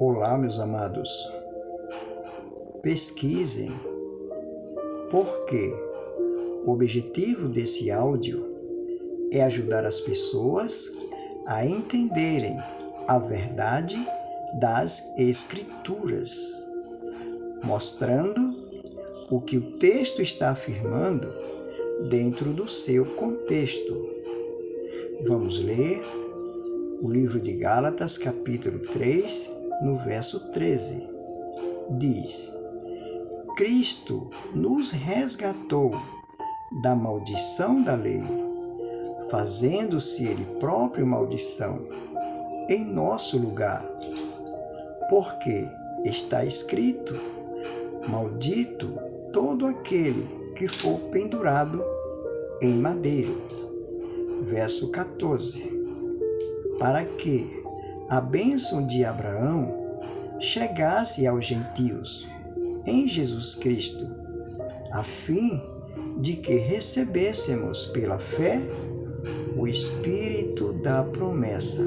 Olá, meus amados. Pesquisem, porque o objetivo desse áudio é ajudar as pessoas a entenderem a verdade das Escrituras, mostrando o que o texto está afirmando dentro do seu contexto. Vamos ler o livro de Gálatas, capítulo 3, no verso 13. Diz: Cristo nos resgatou da maldição da lei, fazendo-se Ele próprio maldição em nosso lugar. Porque está escrito: maldito todo aquele que for pendurado em madeiro. Verso 14. Para que a bênção de Abraão chegasse aos gentios em Jesus Cristo, a fim de que recebêssemos pela fé o Espírito da promessa.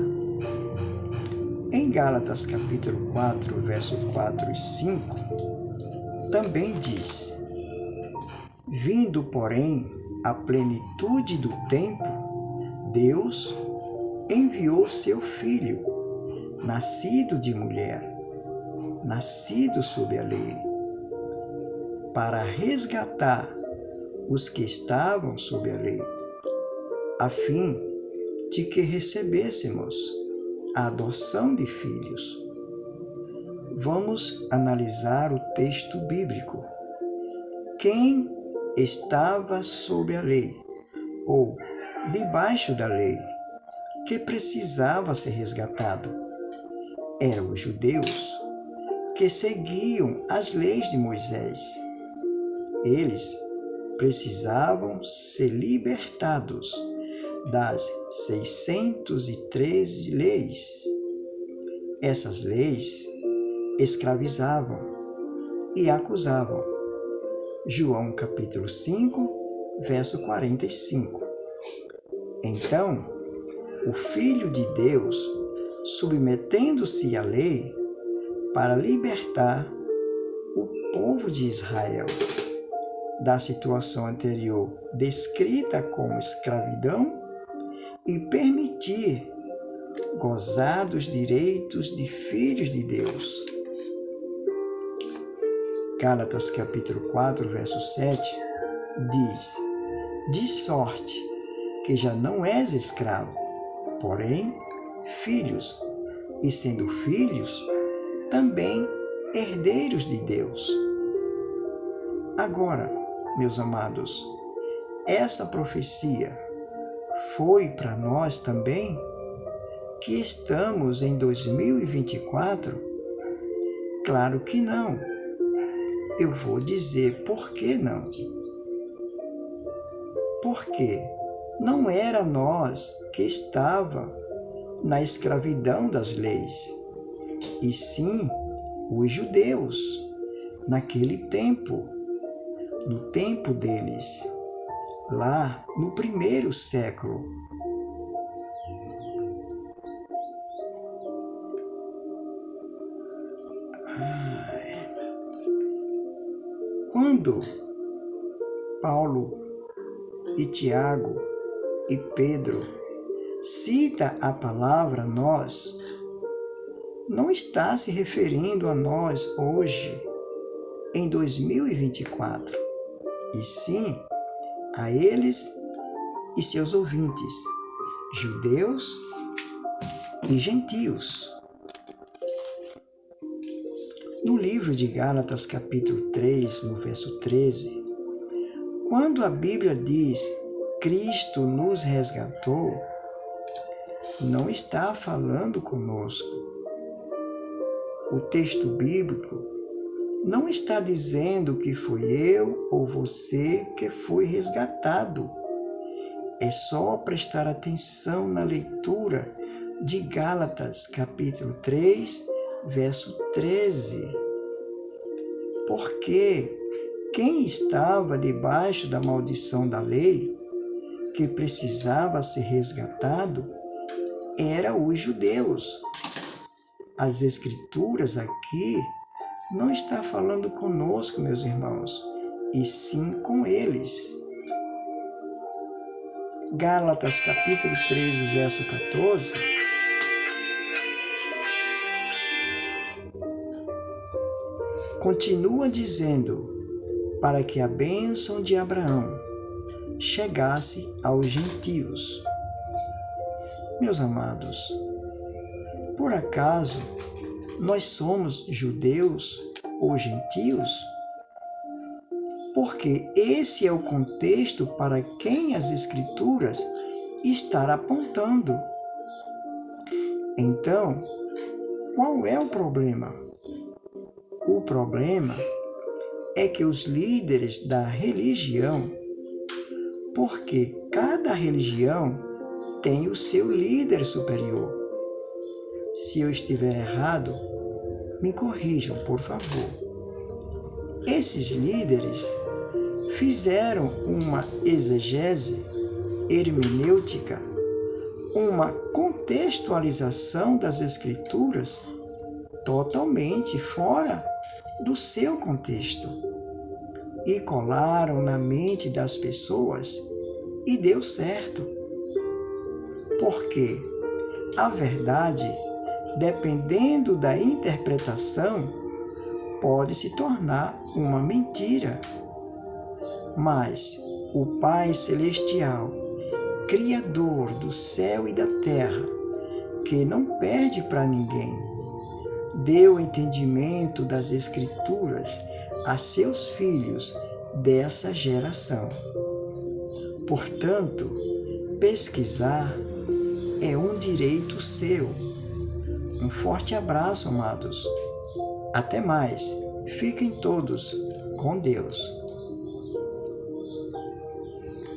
Em Gálatas capítulo 4, verso 4 e 5, também diz: Vindo, porém, a plenitude do tempo, Deus enviou seu Filho, nascido de mulher, nascido sob a lei, para resgatar os que estavam sob a lei, a fim de que recebêssemos a adoção de filhos. Vamos analisar o texto bíblico. Quem estava sob a lei, ou debaixo da lei, que precisava ser resgatado? Eram os judeus que seguiam as leis de Moisés. Eles precisavam ser libertados das 613 leis. Essas leis escravizavam e acusavam. João capítulo 5, verso 45. Então, o Filho de Deus, submetendo-se à lei para libertar o povo de Israel da situação anterior descrita como escravidão e permitir gozar dos direitos de filhos de Deus. Gálatas capítulo 4, verso 7 diz: De sorte que já não és escravo, porém filhos, e sendo filhos, também herdeiros de Deus. Agora, meus amados, essa profecia foi para nós também, que estamos em 2024? Claro que não. Eu vou dizer por que não. Porque não era nós que estava na escravidão das leis, e sim os judeus, naquele tempo, no tempo deles, lá no primeiro século. Quando Paulo e Tiago e Pedro cita a palavra nós, não está se referindo a nós hoje, em 2024, e sim a eles e seus ouvintes, judeus e gentios. No livro de Gálatas, capítulo 3, no verso 13, quando a Bíblia diz Cristo nos resgatou, não está falando conosco. O texto bíblico não está dizendo que foi eu ou você que foi resgatado. É só prestar atenção na leitura de Gálatas, capítulo 3, verso 13. Porque quem estava debaixo da maldição da lei, que precisava ser resgatado, eram os judeus. as Escrituras aqui não está falando conosco, meus irmãos, e sim com eles. Gálatas capítulo 3, verso 14, continua dizendo, para que a bênção de Abraão chegasse aos gentios. Meus amados, por acaso nós somos judeus ou gentios? Porque esse é o contexto para quem as Escrituras estão apontando. Então, qual é o problema? O problema é que os líderes da religião, porque cada religião tem o seu líder superior. Se eu estiver errado, me corrijam, por favor. Esses líderes fizeram uma exegese hermenêutica, uma contextualização das Escrituras totalmente fora do seu contexto e colaram na mente das pessoas e deu certo. Porque a verdade, dependendo da interpretação, pode se tornar uma mentira. Mas o Pai Celestial, Criador do céu e da terra, que não perde para ninguém, deu entendimento das Escrituras a seus filhos dessa geração. Portanto, pesquisar é um direito seu. Um forte abraço, amados. Até mais. Fiquem todos com Deus.